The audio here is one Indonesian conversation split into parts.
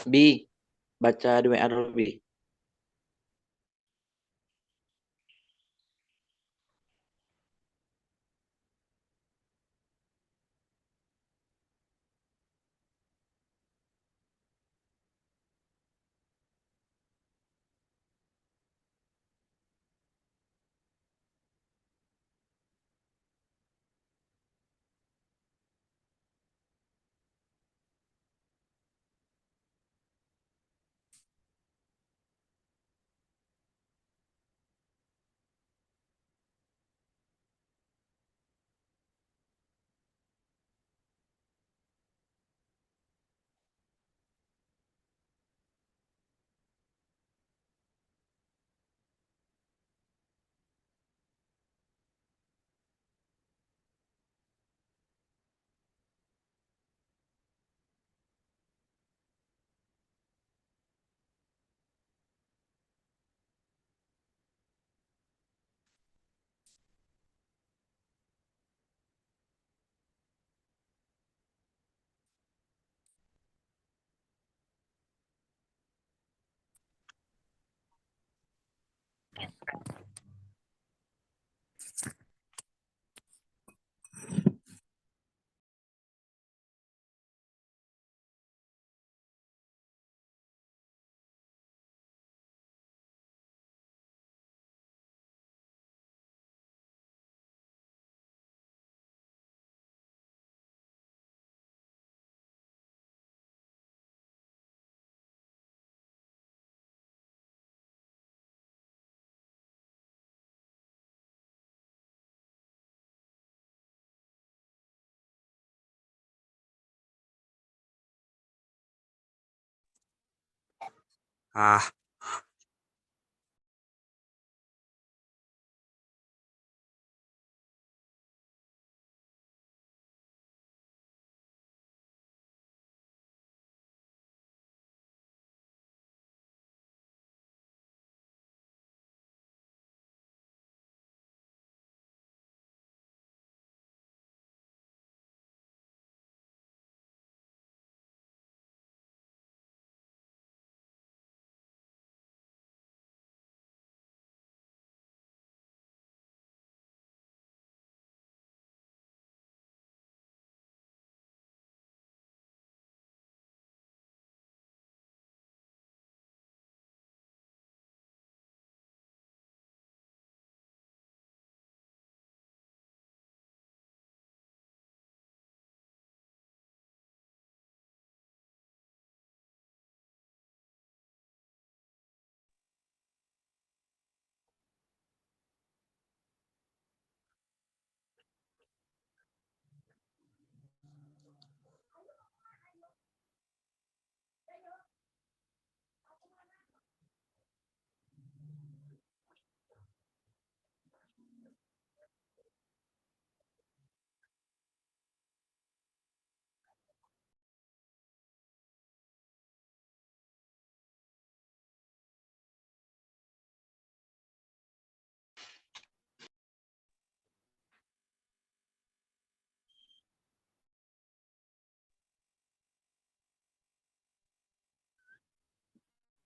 Bi, baca di WA dulu, Bi. Ah,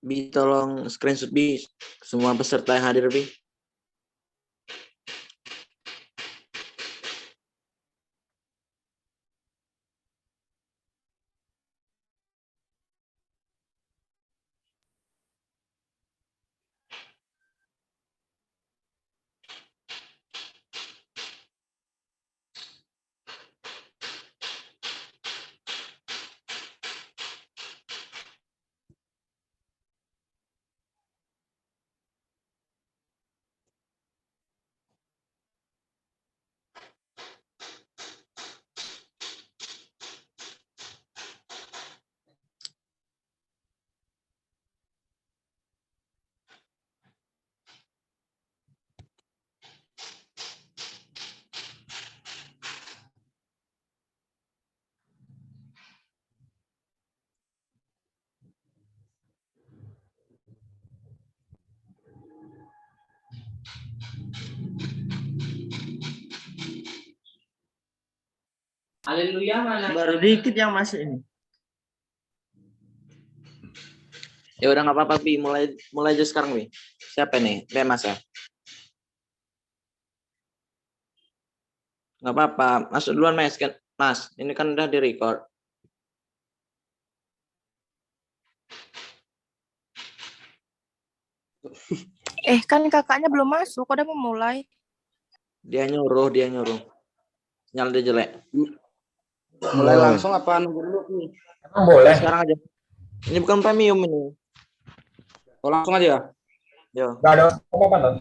Bi, tolong screenshot, Bi. Semua peserta yang hadir, Bi. Haleluya mana? Baru dikit yang masuk ini. Ya udah nggak apa-apa, Pi. Mulai aja sekarang, Pi. Siapa nih? Mas ya? Nggak apa-apa. Masuk duluan, Mas. Kan, Mas, ini kan udah di-record. Kan kakaknya belum masuk, udah mau mulai. Dia nyuruh. Sinyal dia jelek. Mulai langsung apa nunggu dulu nih? Emang boleh? Sekarang aja. Ini bukan premium ini. Oh, langsung aja. Yo, Gak ada apa-apa tuh.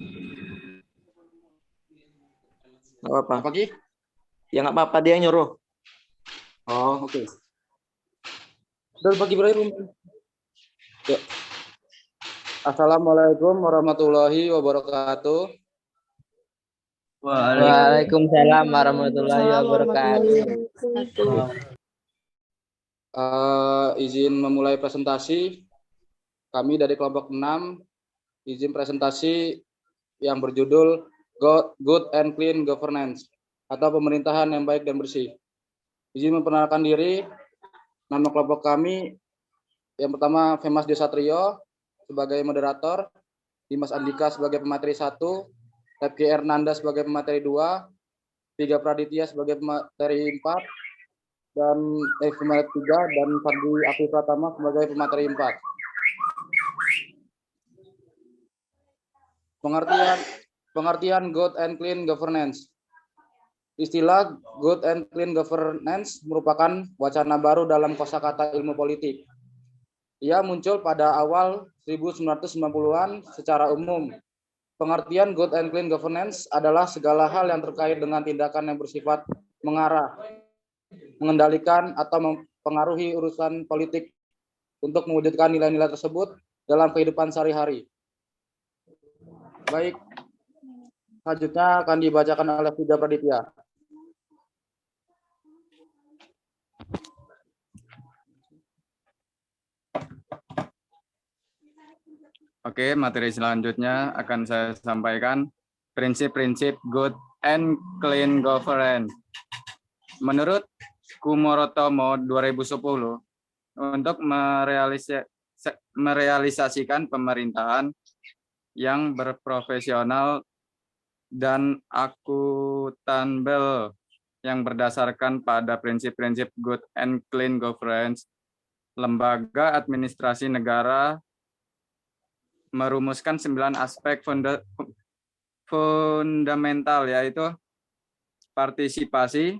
nggak apa-apa. Apa Ki? Ya nggak apa-apa, dia nyuruh. Oh, oke. Udah bagi berapa? Ya. Assalamualaikum warahmatullahi wabarakatuh. Waalaikumsalam warahmatullahi wabarakatuh. Izin memulai presentasi. Kami dari kelompok 6 izin presentasi yang berjudul Good and Clean Governance atau pemerintahan yang baik dan bersih. Izin memperkenalkan diri. Nama kelompok kami yang pertama Femas Desatrio sebagai moderator, Dimas Andika sebagai pemateri 1, Repki Ernanda sebagai pemateri 2, Tiga Praditya sebagai pemateri 4, dan pemateri 3, dan Fadli Afif Pratama sebagai pemateri 4. Pengertian Good and Clean Governance. Istilah Good and Clean Governance merupakan wacana baru dalam kosakata ilmu politik. Ia muncul pada awal 1990-an secara umum. Pengertian Good and Clean Governance adalah segala hal yang terkait dengan tindakan yang bersifat mengarah, mengendalikan, atau mempengaruhi urusan politik untuk mewujudkan nilai-nilai tersebut dalam kehidupan sehari-hari. Baik, selanjutnya akan dibacakan oleh Tiga Praditya. Oke, materi selanjutnya akan saya sampaikan prinsip-prinsip good and clean governance. Menurut Kumorotomo 2010, untuk merealisasikan pemerintahan yang berprofesional dan akuntabel yang berdasarkan pada prinsip-prinsip good and clean governance, lembaga administrasi negara merumuskan 9 aspek fundamental, yaitu partisipasi,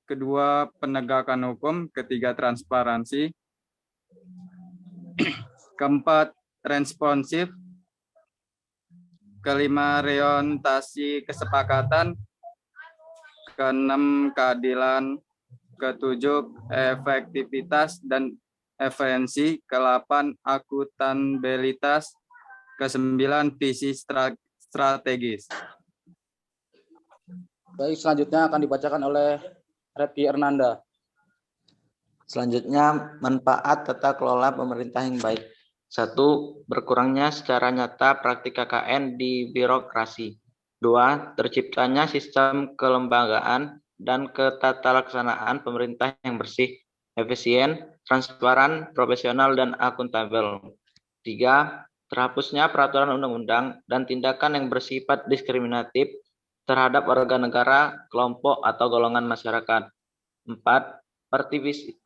kedua penegakan hukum, ketiga transparansi, keempat responsif, kelima orientasi kesepakatan, keenam keadilan, ketujuh efektivitas dan efisiensi, ke-8 akuntabilitas, ke-9 visi strategis. Baik, selanjutnya akan dibacakan oleh Repki Ernanda. Selanjutnya, manfaat tata kelola pemerintah yang baik. 1. Berkurangnya secara nyata praktik KKN di birokrasi. 2. Terciptanya sistem kelembagaan dan ketatalaksanaan pemerintah yang bersih, efisien, transparan, profesional, dan akuntabel. 3. Terhapusnya peraturan undang-undang dan tindakan yang bersifat diskriminatif terhadap warga negara, kelompok, atau golongan masyarakat. 4.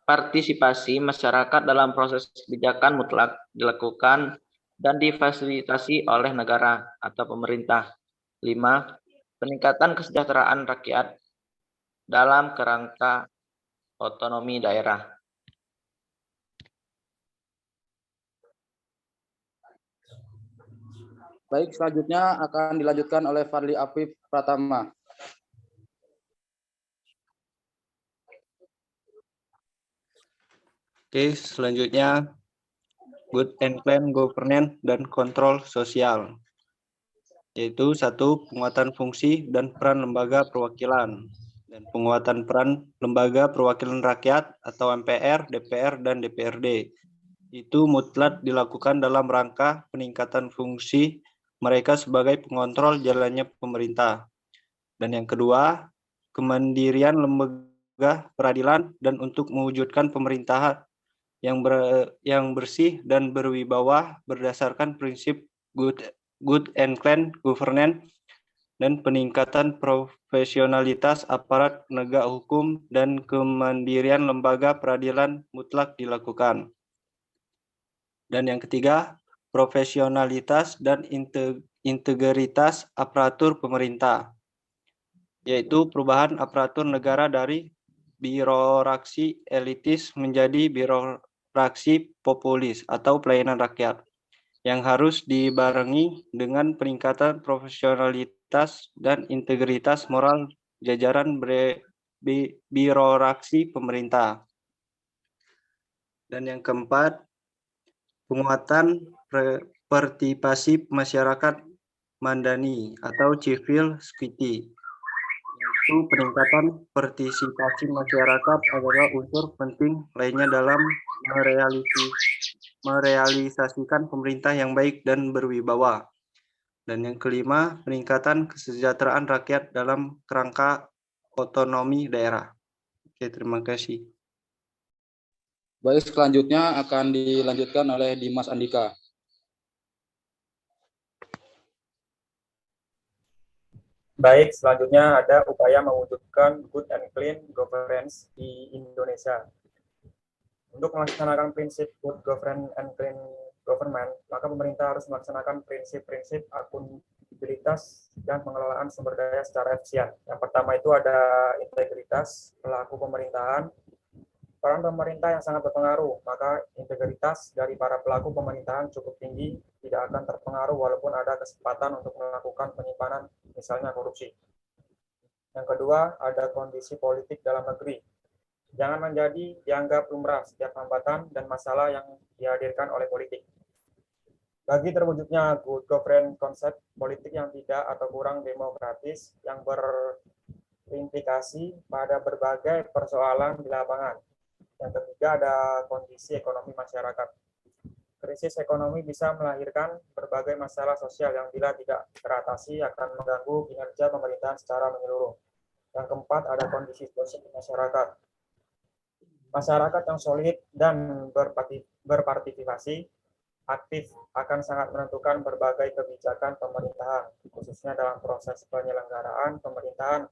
Partisipasi masyarakat dalam proses kebijakan mutlak dilakukan dan difasilitasi oleh negara atau pemerintah. 5. Peningkatan kesejahteraan rakyat dalam kerangka otonomi daerah. Baik, selanjutnya akan dilanjutkan oleh Fadli Afif Pratama. Oke, selanjutnya good and clean governance dan kontrol sosial. Yaitu 1. Penguatan fungsi dan peran lembaga perwakilan dan penguatan peran lembaga perwakilan rakyat atau MPR, DPR, dan DPRD. Itu mutlak dilakukan dalam rangka peningkatan fungsi mereka sebagai pengontrol jalannya pemerintah. Dan yang kedua, kemandirian lembaga peradilan dan untuk mewujudkan pemerintahan yang bersih dan berwibawa berdasarkan prinsip good and clean governance dan peningkatan profesionalitas aparat penegak hukum dan kemandirian lembaga peradilan mutlak dilakukan. Dan yang ketiga, profesionalitas dan integritas aparatur pemerintah, yaitu perubahan aparatur negara dari birokrasi elitis menjadi birokrasi populis atau pelayanan rakyat, yang harus dibarengi dengan peningkatan profesionalitas dan integritas moral jajaran birokrasi pemerintah. Dan yang keempat, penguatan partisipasi masyarakat madani atau civil society, yaitu peningkatan partisipasi masyarakat adalah unsur penting lainnya dalam merealisasikan pemerintah yang baik dan berwibawa. Dan yang kelima, peningkatan kesejahteraan rakyat dalam kerangka otonomi daerah. Oke, terima kasih. Baik, selanjutnya akan dilanjutkan oleh Dimas Andika. Baik, selanjutnya ada upaya mewujudkan good and clean governance di Indonesia. Untuk melaksanakan prinsip good governance and clean government, maka pemerintah harus melaksanakan prinsip-prinsip akuntabilitas dan pengelolaan sumber daya secara efisien. Yang pertama itu ada integritas pelaku pemerintahan. Peran pemerintah yang sangat berpengaruh, maka integritas dari para pelaku pemerintahan cukup tinggi, tidak akan terpengaruh walaupun ada kesempatan untuk melakukan penyimpanan, misalnya korupsi. Yang kedua, ada kondisi politik dalam negeri. Jangan menjadi dianggap lumrah setiap hambatan dan masalah yang dihadirkan oleh politik. Bagi terwujudnya good governance konsep politik yang tidak atau kurang demokratis, yang berimplikasi pada berbagai persoalan di lapangan. Yang ketiga ada kondisi ekonomi masyarakat. Krisis ekonomi bisa melahirkan berbagai masalah sosial yang bila tidak teratasi akan mengganggu kinerja pemerintahan secara menyeluruh. Yang keempat ada kondisi sosial masyarakat. Masyarakat yang solid dan berpartisipasi aktif akan sangat menentukan berbagai kebijakan pemerintahan, khususnya dalam proses penyelenggaraan pemerintahan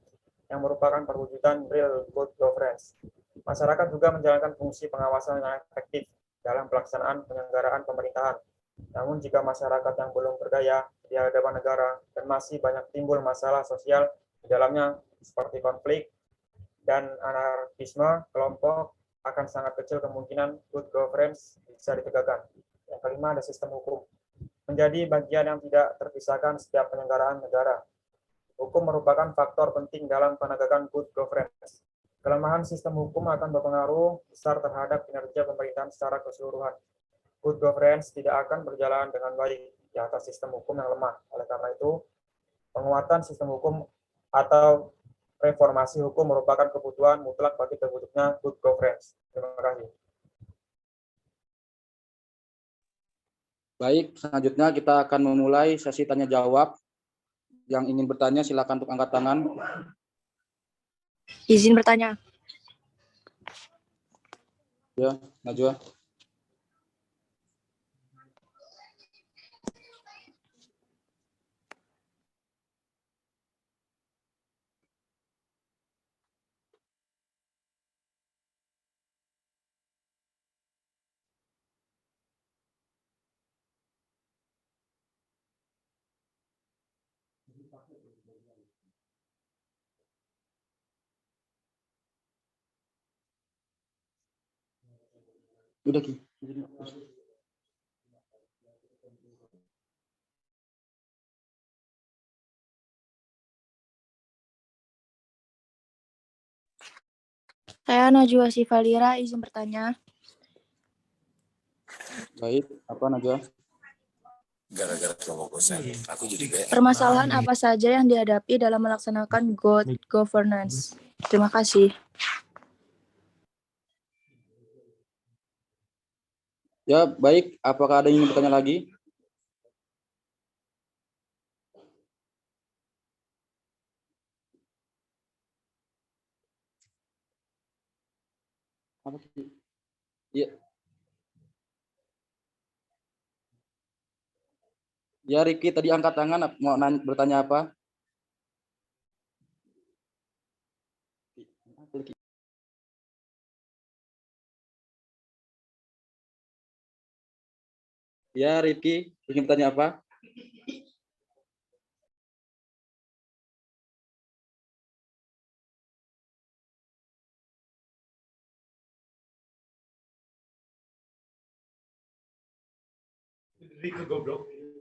yang merupakan perwujudan real good governance. Masyarakat juga menjalankan fungsi pengawasan yang efektif dalam pelaksanaan penyelenggaraan pemerintahan. Namun jika masyarakat yang belum berdaya di hadapan negara dan masih banyak timbul masalah sosial di dalamnya seperti konflik dan anarkisme kelompok, akan sangat kecil kemungkinan good governance bisa ditegakkan. Yang kelima ada sistem hukum. Menjadi bagian yang tidak terpisahkan setiap penyelenggaraan negara. Hukum merupakan faktor penting dalam penegakan good governance. Kelemahan sistem hukum akan berpengaruh besar terhadap kinerja pemerintahan secara keseluruhan. Good governance tidak akan berjalan dengan baik di atas sistem hukum yang lemah. Oleh karena itu, penguatan sistem hukum atau reformasi hukum merupakan kebutuhan mutlak bagi terwujudnya good governance. Terima kasih. Baik, selanjutnya kita akan memulai sesi tanya jawab. Yang ingin bertanya silakan untuk angkat tangan. Izin bertanya. Ya, Najwa. Udah, Ki. Saya Najwa Sivalira, izin bertanya. Baik, apa Najwa? Gara-gara kelompok dosen, aku jadi kayak Permasalahan apa saja yang dihadapi dalam melaksanakan good governance? Terima kasih. Ya, baik. Apakah ada yang ingin bertanya lagi? Apa sih? Iya. Ya, Riki tadi angkat tangan, mau bertanya apa? Ya, Riki, ingin bertanya apa?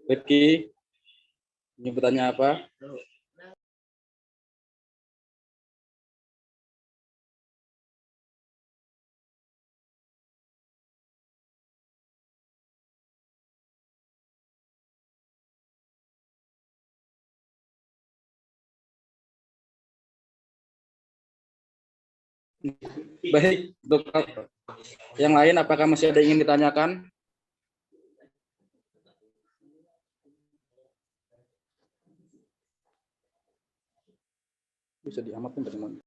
Riki, ingin bertanya apa? Baik, dokter. Yang lain, apakah masih ada yang ingin ditanyakan? Bisa diamatkan teman.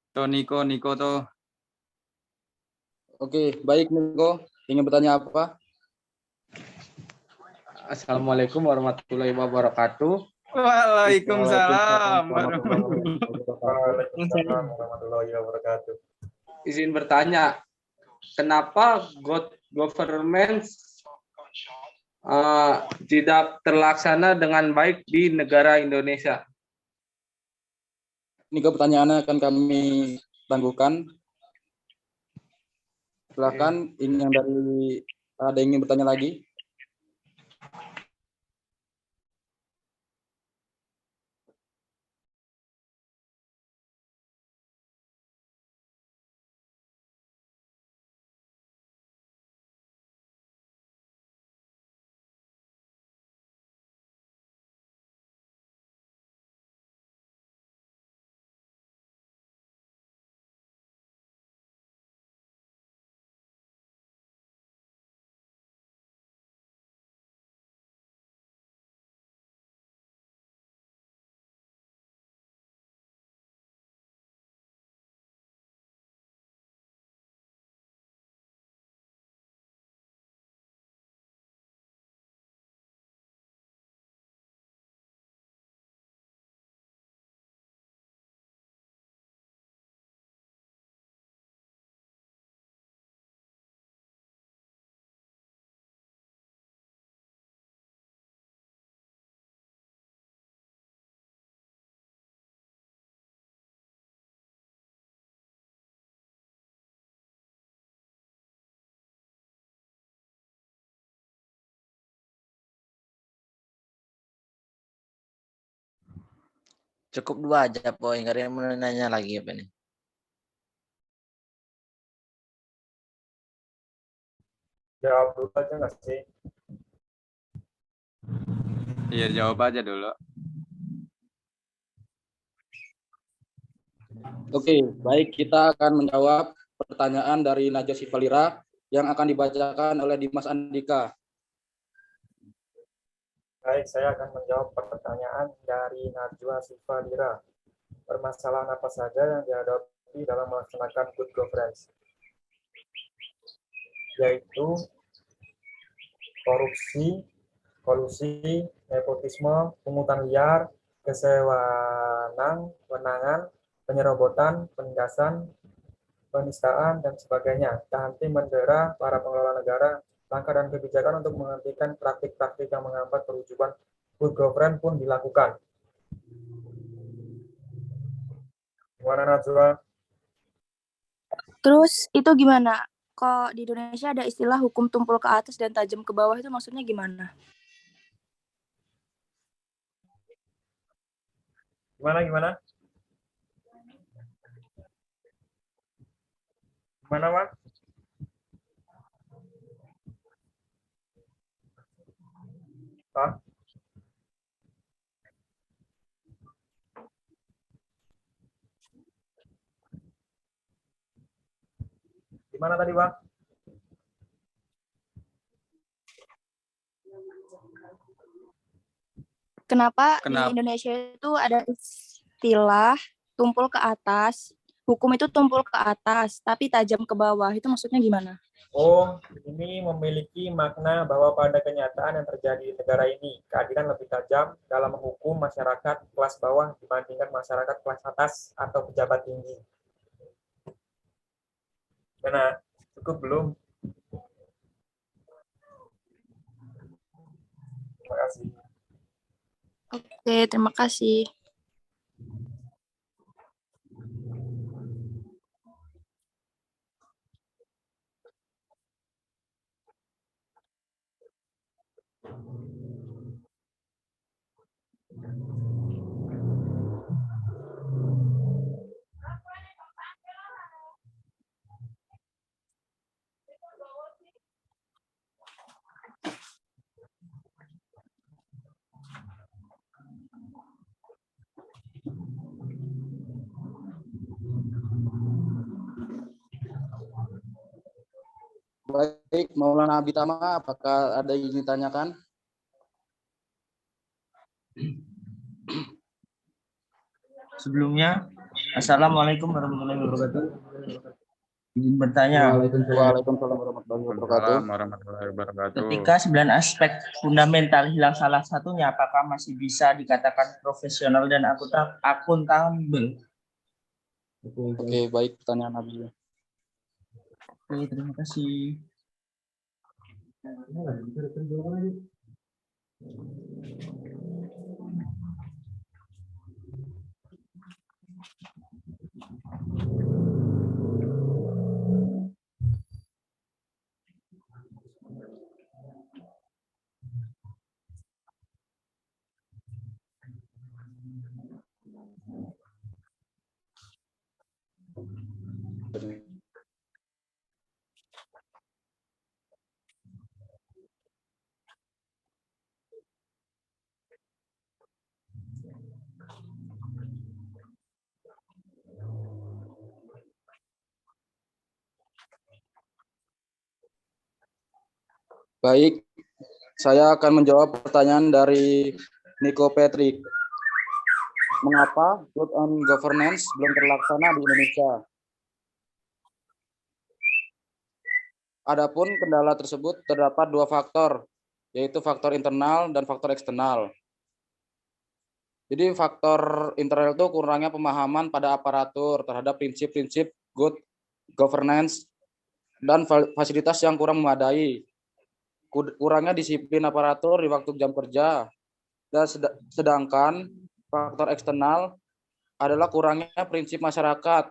Tuh Niko tuh. Oke, baik Niko. Ingin bertanya apa? Assalamualaikum warahmatullahi wabarakatuh. Waalaikumsalam. Waalaikumsalam warahmatullahi wabarakatuh. Izin bertanya, kenapa good governance tidak terlaksana dengan baik di negara Indonesia? Niko, pertanyaannya akan kami tangguhkan. Silakan, ini yang dari ada yang ingin bertanya lagi? Cukup 2 aja, Boy. Nggak ada yang mau nanya lagi apa nih? Jawab dulu aja nggak sih? Iya, jawab aja dulu. Oke, baik, kita akan menjawab pertanyaan dari Najwa Sivalira yang akan dibacakan oleh Dimas Andika. Baik, saya akan menjawab pertanyaan dari Najwa Sivalira. Permasalahan apa saja yang dihadapi dalam melaksanakan good governance? Yaitu korupsi, kolusi, nepotisme, pungutan liar, kesewenang-wenangan, penyerobotan, penindasan, penistaan, dan sebagainya. Kanti mendera para pengelola negara, langkah dan kebijakan untuk menghentikan praktik-praktik yang menghambat perwujudan good governance pun dilakukan. Gimana, Najwa? Terus itu gimana? Kok di Indonesia ada istilah hukum tumpul ke atas dan tajam ke bawah, itu maksudnya gimana? Gimana? Gimana, Wan? Hah? Gimana tadi, Bang? Kenapa di Kenapa? Indonesia itu ada istilah tumpul ke atas, hukum itu tumpul ke atas, tapi tajam ke bawah. Itu maksudnya gimana? Oh, ini memiliki makna bahwa pada kenyataan yang terjadi di negara ini, keadilan lebih tajam dalam menghukum masyarakat kelas bawah dibandingkan masyarakat kelas atas atau pejabat tinggi. Karena cukup belum? Terima kasih. Oke, terima kasih. Baik, Maulana Abitama, apakah ada yang ditanyakan? Sebelumnya, Assalamualaikum warahmatullahi wabarakatuh. Izin bertanya, Waalaikumsalam warahmatullahi wabarakatuh. Waalaikumsalam warahmatullahi wabarakatuh. ketika 9 aspek fundamental hilang salah satunya, apakah masih bisa dikatakan profesional dan akuntabel? Oke, baik, pertanyaan Nabi. Oke, terima kasih. Baik, saya akan menjawab pertanyaan dari Nico Patrick. Mengapa good and governance belum terlaksana di Indonesia? Adapun kendala tersebut terdapat dua faktor, yaitu faktor internal dan faktor eksternal. Jadi faktor internal itu kurangnya pemahaman pada aparatur terhadap prinsip-prinsip good governance dan fasilitas yang kurang memadai. Kurangnya disiplin aparatur di waktu jam kerja. Dan sedangkan faktor eksternal adalah kurangnya prinsip masyarakat,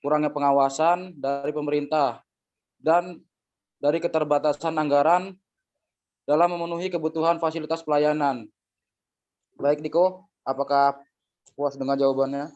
kurangnya pengawasan dari pemerintah, dan dari keterbatasan anggaran dalam memenuhi kebutuhan fasilitas pelayanan. Baik, Niko, apakah puas dengan jawabannya?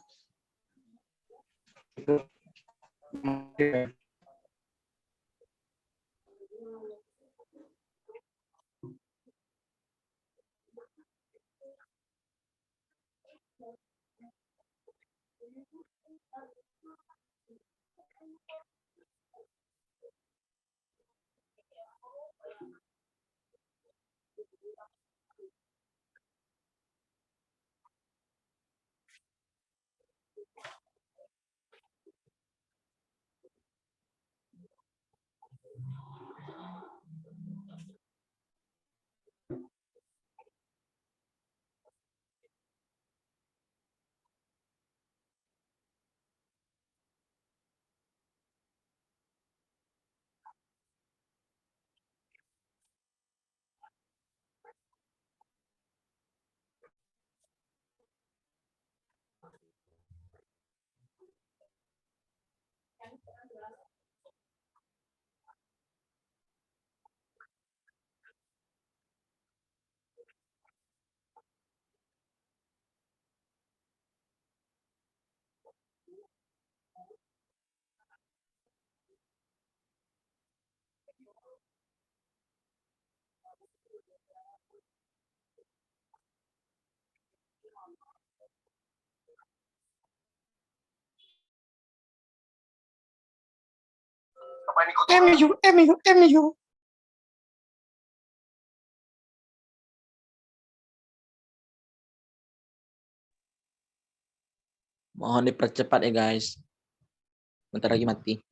MU. Mohon dipercepat ya guys. Bentar lagi mati.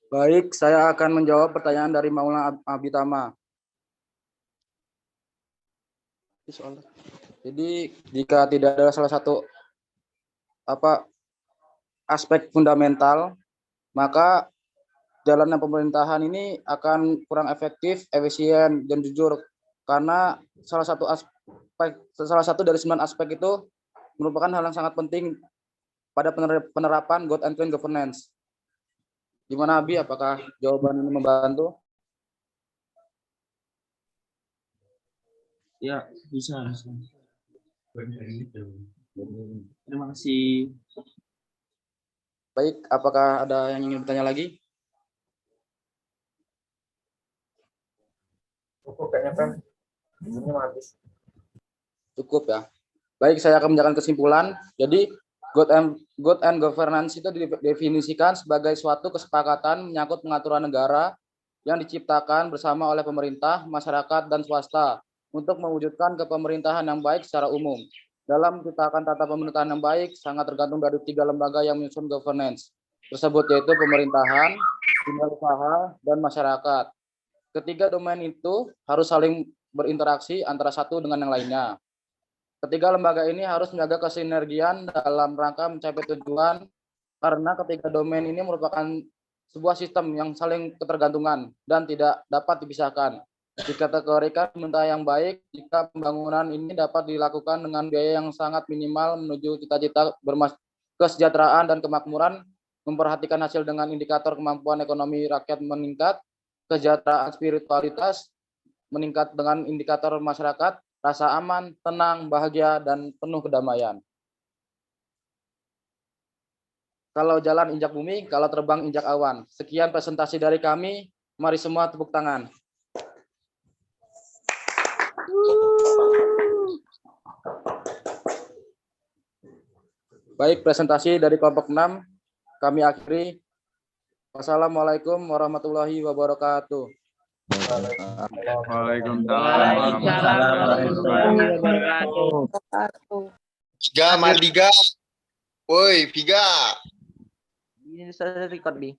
Baik, saya akan menjawab pertanyaan dari Maulana Abitama. Jadi jika tidak ada salah satu aspek fundamental, maka jalannya pemerintahan ini akan kurang efektif, efisien, dan jujur. Karena salah satu dari 9 aspek itu merupakan hal yang sangat penting pada penerapan good and clean governance. Gimana Abi, apakah jawaban ini membantu? Ya, bisa. Terima kasih. Baik, apakah ada yang ingin bertanya lagi? Cukup kayaknya kan. Ini habis. Cukup ya. Baik, saya akan menjelaskan kesimpulan. Jadi good and governance itu didefinisikan sebagai suatu kesepakatan menyangkut pengaturan negara yang diciptakan bersama oleh pemerintah, masyarakat, dan swasta untuk mewujudkan kepemerintahan yang baik secara umum. Dalam menciptakan tata pemerintahan yang baik sangat tergantung dari 3 lembaga yang menyusun governance tersebut, yaitu pemerintahan, dunia usaha, dan masyarakat. Ketiga domain itu harus saling berinteraksi antara satu dengan yang lainnya. Ketiga lembaga ini harus menjaga kesinergian dalam rangka mencapai tujuan, karena ketiga domain ini merupakan sebuah sistem yang saling ketergantungan dan tidak dapat dipisahkan. Dikategorikan pemerintah yang baik jika pembangunan ini dapat dilakukan dengan biaya yang sangat minimal menuju cita-cita kesejahteraan dan kemakmuran, memperhatikan hasil dengan indikator kemampuan ekonomi rakyat meningkat, kesejahteraan spiritualitas meningkat dengan indikator masyarakat, rasa aman, tenang, bahagia, dan penuh kedamaian. kalau jalan injak bumi, kalau terbang injak awan. Sekian presentasi dari kami. Mari semua tepuk tangan. Baik, presentasi dari kelompok 6 kami akhiri. Wassalamualaikum warahmatullahi wabarakatuh. Waalaikumsalam warahmatullahi wabarakatuh. Viga, Mardiga. Woi, Viga. Ini saya record, Bi.